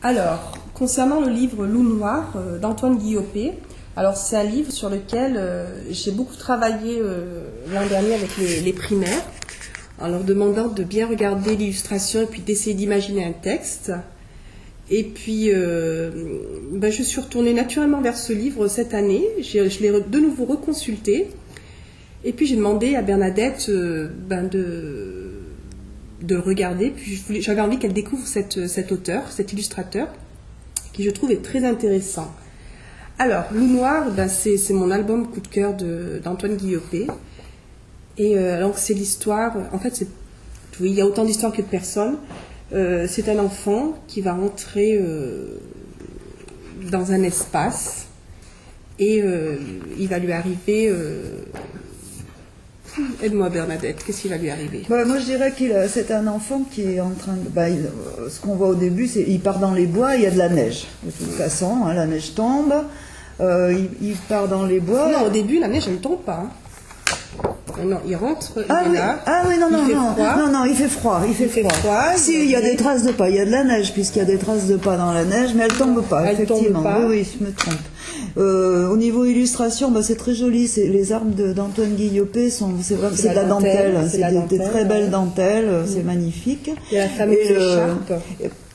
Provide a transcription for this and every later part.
Alors, concernant le livre Loup noir d'Antoine Guillopé, alors c'est un livre sur lequel j'ai beaucoup travaillé l'an dernier avec les primaires, en leur demandant de bien regarder l'illustration et puis d'essayer d'imaginer un texte. Et puis, je suis retournée naturellement vers ce livre cette année. Je l'ai de nouveau reconsulté. Et puis, j'ai demandé à Bernadette de le regarder. Puis, j'avais envie qu'elle découvre cet auteur, cet illustrateur, qui je trouve est très intéressant. Alors, Loup noir, c'est mon album coup de cœur d'Antoine Guillopé. Et donc, c'est l'histoire... En fait, oui, il y a autant d'histoires que de personnes. C'est un enfant qui va entrer dans un espace et il va lui arriver... Aide-moi Bernadette, qu'est-ce qui va lui arriver? Moi je dirais c'est un enfant qui est en train de... ce qu'on voit au début, c'est il part dans les bois, il y a de la neige. De toute façon, la neige tombe, il part dans les bois... Non, au début, la neige, elle ne tombe pas. Non, il rentre, il est là. Non, il fait froid. Si, il y a des traces de pas, il y a de la neige, puisqu'il y a des traces de pas dans la neige, mais elle tombe pas, effectivement. Tombe pas. Oui, je me trompe. Au niveau illustration, c'est très joli. Les arbres d'Antoine Guillopé c'est de la dentelle. C'est des très belles dentelles, c'est magnifique. Il y a la fameuse écharpe.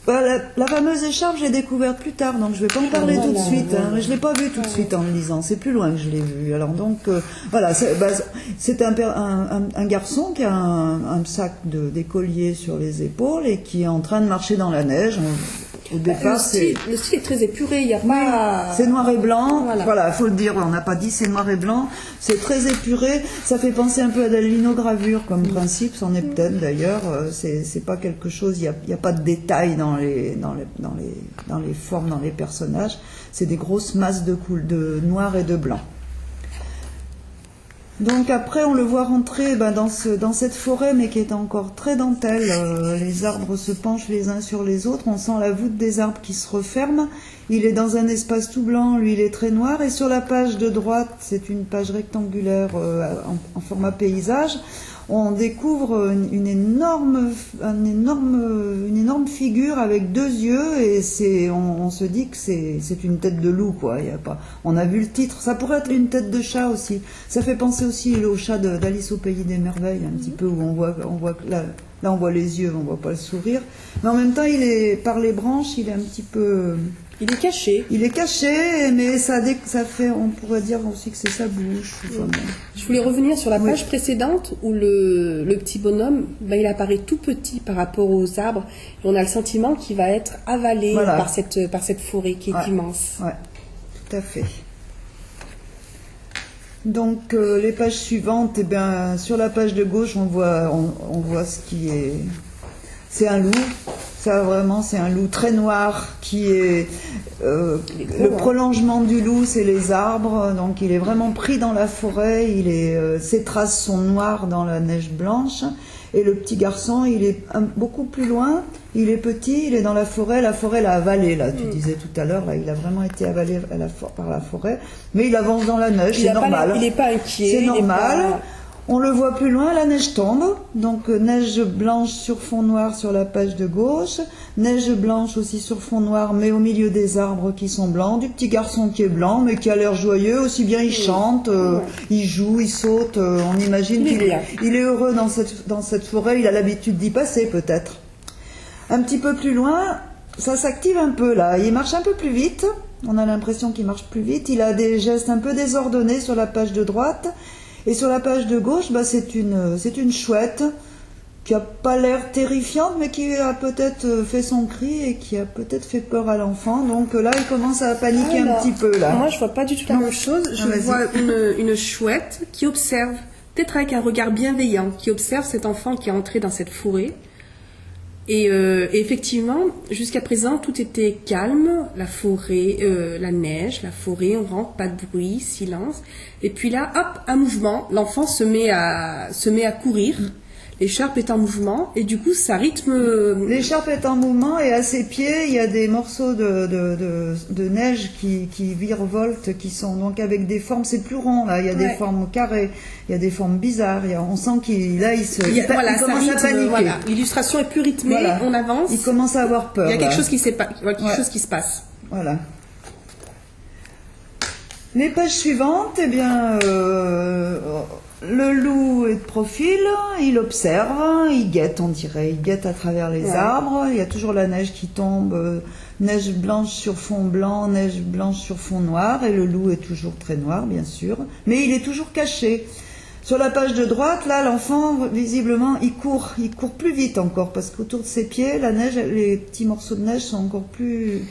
La fameuse écharpe, j'ai découverte plus tard, donc je ne vais pas en parler tout de suite. Je ne l'ai pas vue tout de suite en le lisant, c'est plus loin que je l'ai vue. Alors donc, voilà, c'est un garçon qui a un sac d'écolier sur les épaules et qui est en train de marcher dans la neige. Au départ, le style est très épuré, il n'y a pas... C'est noir et blanc, voilà, faut le dire, on n'a pas dit c'est noir et blanc, c'est très épuré, ça fait penser un peu à de la linogravure comme principe, c'en est peut-être d'ailleurs, c'est pas quelque chose, il n'y a pas de détails dans les formes, dans les personnages, c'est des grosses masses de noir et de blanc. Donc après on le voit rentrer dans cette forêt mais qui est encore très dentelle, les arbres se penchent les uns sur les autres, on sent la voûte des arbres qui se referme, il est dans un espace tout blanc, lui il est très noir et sur la page de droite, c'est une page rectangulaire en format paysage, on découvre une énorme figure avec deux yeux et on se dit que c'est une tête de loup quoi. On a vu le titre, ça pourrait être une tête de chat aussi. Ça fait penser aussi au chat d'Alice au pays des merveilles un petit peu où on voit que là on voit les yeux, on voit pas le sourire. Mais en même temps par les branches il est un petit peu... Il est caché. Il est caché, mais ça fait, on pourrait dire aussi que c'est sa bouche. Enfin, bon. Je voulais revenir sur la page précédente où le petit bonhomme, il apparaît tout petit par rapport aux arbres. Et on a le sentiment qu'il va être avalé par cette forêt qui est immense. Oui, tout à fait. Donc les pages suivantes, sur la page de gauche, on voit ce qui est... C'est un loup. Ça vraiment c'est un loup très noir qui est le prolongement du loup c'est les arbres, donc il est vraiment pris dans la forêt, ses traces sont noires dans la neige blanche et le petit garçon il est beaucoup plus loin, il est petit, il est dans la forêt l'a avalé là, tu disais tout à l'heure, là il a vraiment été avalé par la forêt, mais il avance dans la neige, c'est normal. Il n'est pas inquiet. C'est normal. On le voit plus loin, la neige tombe, donc neige blanche sur fond noir sur la page de gauche, neige blanche aussi sur fond noir, mais au milieu des arbres qui sont blancs, du petit garçon qui est blanc, mais qui a l'air joyeux, aussi bien il chante, il joue, il saute, on imagine qu'il est heureux dans cette forêt, il a l'habitude d'y passer peut-être. Un petit peu plus loin, ça s'active un peu là, il marche un peu plus vite, on a l'impression qu'il marche plus vite, il a des gestes un peu désordonnés sur la page de droite, et sur la page de gauche, c'est une chouette qui a pas l'air terrifiante, mais qui a peut-être fait son cri et qui a peut-être fait peur à l'enfant. Donc là, il commence à paniquer un petit peu. Là. Moi, je vois pas du tout la même chose. Je vois une chouette qui observe, peut-être avec un regard bienveillant, qui observe cet enfant qui est entré dans cette forêt. Et effectivement, jusqu'à présent, tout était calme, la forêt, la neige, la forêt, on rentre, pas de bruit, silence. Et puis là, hop, un mouvement, l'enfant se met à courir. l'écharpe est en mouvement et du coup ça rythme. L'écharpe est en mouvement et à ses pieds il y a des morceaux de neige qui virevoltent, qui sont donc avec des formes, c'est plus rond là, il y a des formes carrées, il y a des formes bizarres, on sent qu'il commence à paniquer. Voilà. L'illustration est plus rythmée, on avance. Il commence à avoir peur. Il y a quelque chose qui chose qui se passe. Voilà. Les pages suivantes, eh bien, le loup est de profil, il observe, il guette, on dirait, il guette à travers les arbres, il y a toujours la neige qui tombe, neige blanche sur fond blanc, neige blanche sur fond noir, et le loup est toujours très noir, bien sûr, mais il est toujours caché. Sur la page de droite, là, l'enfant, visiblement, il court plus vite encore, parce qu'autour de ses pieds, la neige, les petits morceaux de neige sont encore plus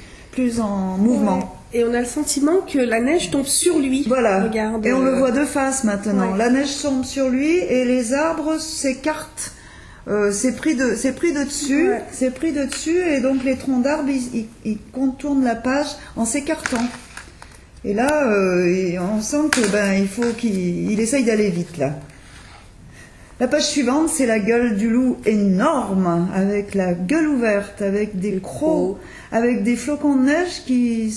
en mouvement. Ouais. Et on a le sentiment que la neige tombe sur lui. Voilà. Regarde, et on le voit de face maintenant. Ouais. La neige tombe sur lui et les arbres s'écartent. C'est pris de dessus. Ouais. C'est pris de dessus et donc les troncs d'arbres ils contournent la page en s'écartant. Et là, on sent que il faut qu'il essaye d'aller vite là. La page suivante, c'est la gueule du loup énorme, avec la gueule ouverte, avec des crocs, avec des flocons de neige qui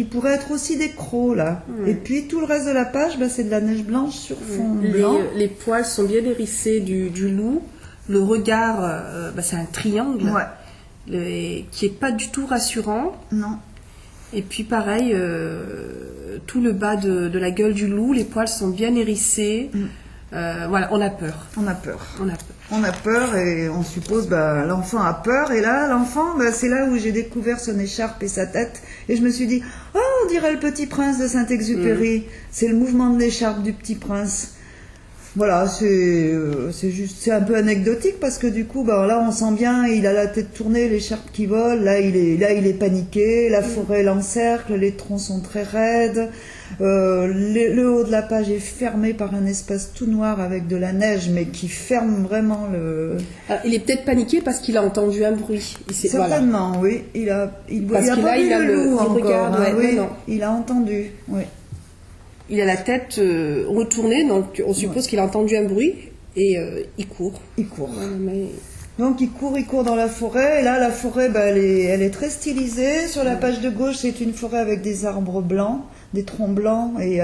pourraient être aussi des crocs là. Et puis tout le reste de la page, c'est de la neige blanche sur fond blanc. Les poils sont bien hérissés du loup. Le regard, c'est un triangle qui est pas du tout rassurant. Non. Et puis pareil, tout le bas de la gueule du loup, les poils sont bien hérissés. On a peur. On a peur et on suppose, l'enfant a peur. Et là, l'enfant, c'est là où j'ai découvert son écharpe et sa tête. Et je me suis dit, oh, on dirait le Petit Prince de Saint-Exupéry. C'est le mouvement de l'écharpe du Petit Prince. Voilà, c'est un peu anecdotique parce que du coup, là, on sent bien, il a la tête tournée, l'écharpe qui vole. Là, il est paniqué. La forêt l'encercle, les troncs sont très raides. Le haut de la page est fermé par un espace tout noir avec de la neige, mais qui ferme vraiment le. Alors, il est peut-être paniqué parce qu'il a entendu un bruit. Certainement, oui. Il a pas vu le loup encore. Il a entendu. Oui. Il a la tête retournée, donc on suppose qu'il a entendu un bruit et il court. Donc il court dans la forêt. Et là, la forêt, elle est très stylisée. Sur la page de gauche, c'est une forêt avec des arbres blancs, des troncs blancs et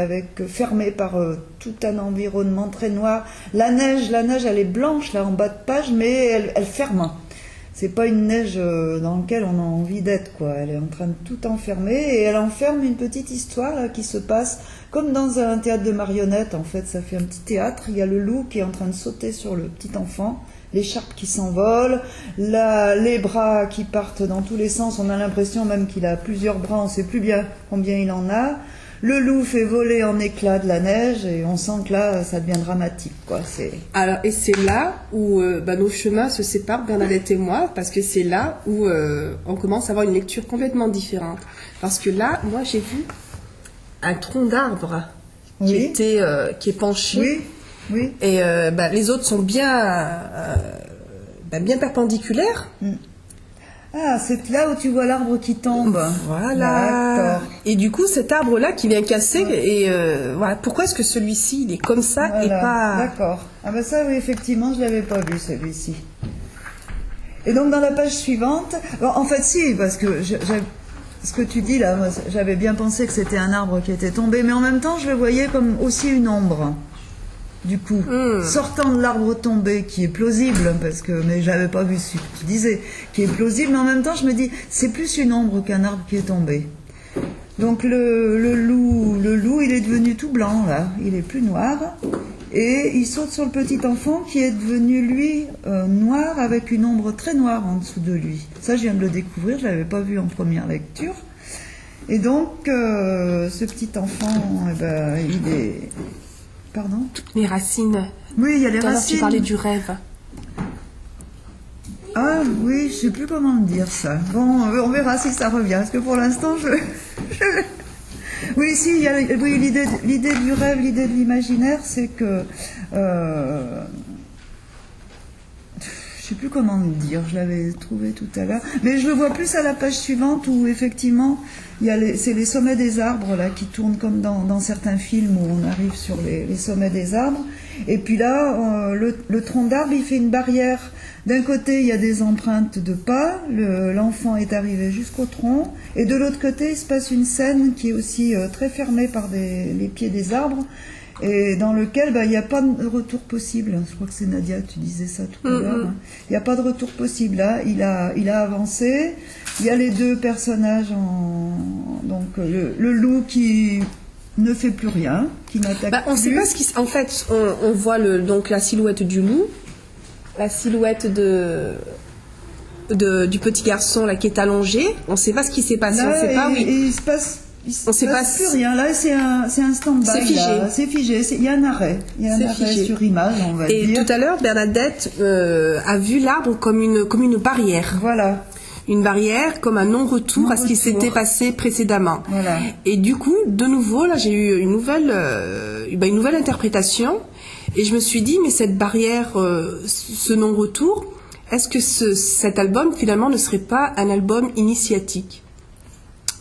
fermée par tout un environnement très noir. La neige, elle est blanche là en bas de page, mais elle ferme. C'est pas une neige dans laquelle on a envie d'être, quoi. Elle est en train de tout enfermer et elle enferme une petite histoire là, qui se passe comme dans un théâtre de marionnettes. En fait, ça fait un petit théâtre. Il y a le loup qui est en train de sauter sur le petit enfant, l'écharpe qui s'envole, les bras qui partent dans tous les sens. On a l'impression même qu'il a plusieurs bras. On ne sait plus bien combien il en a. Le loup fait voler en éclats de la neige et on sent que là, ça devient dramatique, quoi. Alors, et c'est là où nos chemins se séparent, Bernadette et moi, parce que c'est là où on commence à avoir une lecture complètement différente. Parce que là, moi, j'ai vu un tronc d'arbre qui est penché. Oui. Et les autres sont bien perpendiculaires. Ah, c'est là où tu vois l'arbre qui tombe. Voilà. D'accord. Et du coup, cet arbre-là qui vient casser, pourquoi est-ce que celui-ci, il est comme ça et pas... D'accord. Ah ça, oui, effectivement, je ne l'avais pas vu, celui-ci. Et donc, dans la page suivante... en fait, si, parce que ce que tu dis, là, moi, j'avais bien pensé que c'était un arbre qui était tombé, mais en même temps, je le voyais comme aussi une ombre. Du coup, sortant de l'arbre tombé, qui est plausible, mais j'avais pas vu ce que tu disais, qui est plausible, mais en même temps, je me dis, c'est plus une ombre qu'un arbre qui est tombé. Donc le loup, il est devenu tout blanc, là, il est plus noir, et il saute sur le petit enfant qui est devenu, lui, noir, avec une ombre très noire en dessous de lui. Ça, je viens de le découvrir, je l'avais pas vu en première lecture. Et donc, ce petit enfant, il est... Pardon ? Les racines. Oui, il y a les racines. Tu parlais du rêve. Ah oui, je sais plus comment dire ça. Bon, on verra si ça revient, parce que pour l'instant, Oui, si, il y a l'idée du rêve, l'idée de l'imaginaire, c'est que... je sais plus comment le dire, je l'avais trouvé tout à l'heure. Mais je le vois plus à la page suivante où, effectivement, c'est les sommets des arbres là qui tournent comme dans certains films où on arrive sur les sommets des arbres. Et puis là, le tronc d'arbre, il fait une barrière. D'un côté, il y a des empreintes de pas, l'enfant est arrivé jusqu'au tronc, et de l'autre côté, il se passe une scène qui est aussi très fermée par les pieds des arbres, et dans lequel il n'y a pas de retour possible. Je crois que c'est Nadia, tu disais ça tout à l'heure. Hein. Il n'y a pas de retour possible. Là, il a avancé. Il y a les deux personnages, donc le loup qui ne fait plus rien, qui n'attaque on ne sait plus. pas ce qui... En fait, on voit donc la silhouette du loup, la silhouette du petit garçon là, qui est allongé. On ne sait pas ce qui s'est passé. Là, on sait pas, oui. Il se passe... On ne passe plus rien. Là, c'est un stand-by. C'est figé. C'est figé. Il y a un arrêt. Il y a un arrêt figé. Sur image, on va dire. Et tout à l'heure, Bernadette a vu l'arbre comme une barrière. Voilà. Une barrière comme un non-retour à ce qui s'était passé précédemment. Voilà. Et du coup, de nouveau, là, j'ai eu une nouvelle interprétation. Et je me suis dit, mais cette barrière, ce non-retour, est-ce que cet album, finalement, ne serait pas un album initiatique ?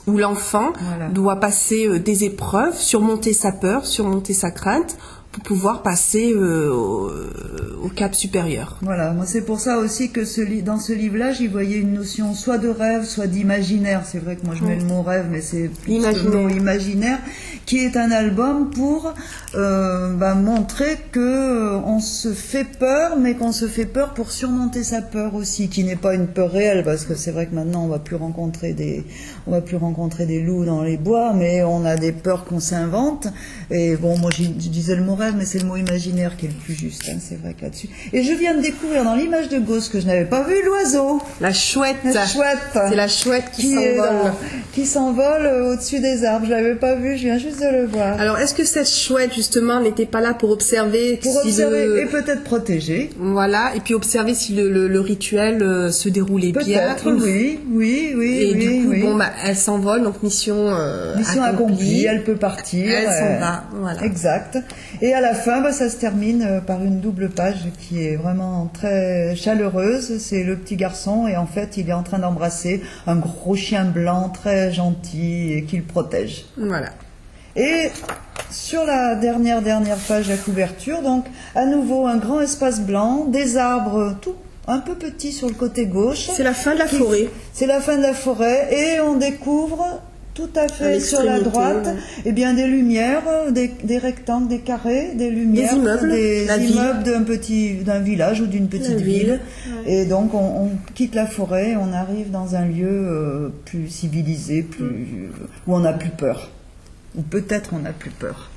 Où l'enfant doit passer des épreuves, surmonter sa peur, surmonter sa crainte, pour pouvoir passer au cap supérieur. Voilà, moi c'est pour ça aussi que dans ce livre-là, j'y voyais une notion soit de rêve, soit d'imaginaire. C'est vrai que moi je mets le mot rêve, mais c'est le mot imaginaire, qui est un album pour montrer que on se fait peur, mais qu'on se fait peur pour surmonter sa peur aussi, qui n'est pas une peur réelle, parce que c'est vrai que maintenant on va plus rencontrer des loups dans les bois, mais on a des peurs qu'on s'invente. Et bon, moi je disais le mot rêve, mais c'est le mot imaginaire qui est le plus juste, hein, c'est vrai que là-dessus. Et je viens de découvrir dans l'image de gauche que je n'avais pas vu, l'oiseau. La chouette. La chouette. C'est la chouette qui s'envole au-dessus des arbres. Je l'avais pas vu, je viens juste de le voir. Alors, est-ce que cette chouette, justement, n'était pas là pour observer et peut-être protéger. Voilà, et puis observer si le rituel se déroulait bien. Peut-être, oui. Et du coup, elle s'envole, donc mission accomplie. Elle peut partir. Elle s'en va, voilà. Exact. Et à la fin, ça se termine par une double page qui est vraiment très chaleureuse. C'est le petit garçon et en fait, il est en train d'embrasser un gros chien blanc très gentil et qui le protège. Voilà. Et sur la dernière page de la couverture, donc à nouveau un grand espace blanc, des arbres tout un peu petits sur le côté gauche. C'est la fin de la forêt. C'est la fin de la forêt et on découvre tout à fait sur la droite, des lumières, des rectangles, des carrés, des lumières, des immeubles d'un village ou d'une petite ville. Ouais. Et donc on quitte la forêt, on arrive dans un lieu plus civilisé, où on n'a plus peur. Ou peut-être on n'a plus peur.